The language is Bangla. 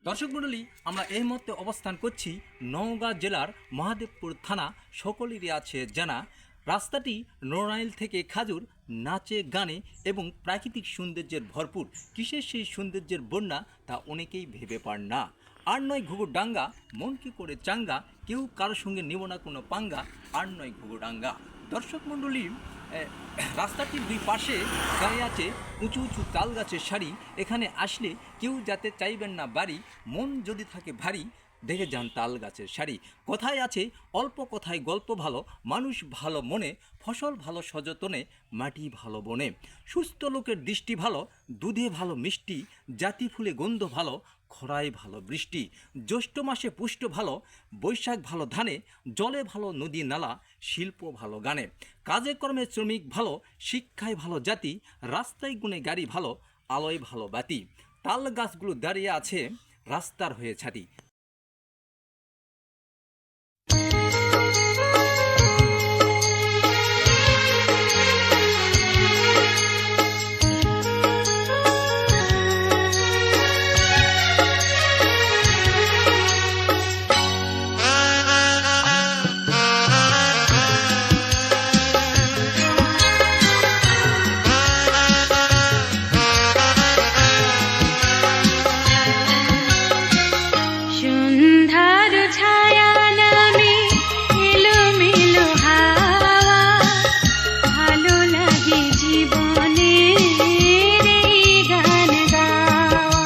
দর্শক মণ্ডলী, আমরা এই মুহূর্তে অবস্থান করছি নওগাঁ জেলার মহাদেবপুর থানা। সকলেরই আছে জানা রাস্তাটি নড়াইল থেকে খাজুর নাচে গানে এবং প্রাকৃতিক সৌন্দর্যের ভরপুর। কিসের সেই সৌন্দর্যের বন্যা তা অনেকেই ভেবে পান না। আর নয় ঘুঘুর ডাঙ্গা, মন কি করে চাঙ্গা, কেউ কারোর সঙ্গে নেব না কোনো পাঙ্গা, আর নয় ঘুঘুর ডাঙ্গা। দর্শক মণ্ডলী, রাস্তাটির দুই পাশে গায়ে আছে উঁচু উঁচু তাল গাছের সারি। এখানে আসলে কেউ যাতে চাইবেন না বাড়ি, মন যদি থাকে ভারী দেখে যান তাল গাছের সারি। কথায় আছে অল্প কথায় গল্প ভালো, মানুষ ভালো মনে, ফসল ভালো সযতনে, মাটি ভালো বনে। সুস্থ লোকের দৃষ্টি ভালো, দুধে ভালো মিষ্টি, জাতি ফুলে গন্ধ ভালো, খরায় ভালো বৃষ্টি। জ্যৈষ্ঠ মাসে পুষ্ট ভালো, বৈশাখ ভালো ধানে, জলে ভালো নদী নালা, শিল্প ভালো গানে। কাজে কর্মে শ্রমিক ভালো, শিক্ষায় ভালো জাতি, রাস্তায় গুণে গাড়ি ভালো, আলোয় ভালো বাতি। তাল গাছগুলো দাঁড়িয়ে আছে রাস্তার হয়ে ছাতি। জীবনের এই গান গাওয়া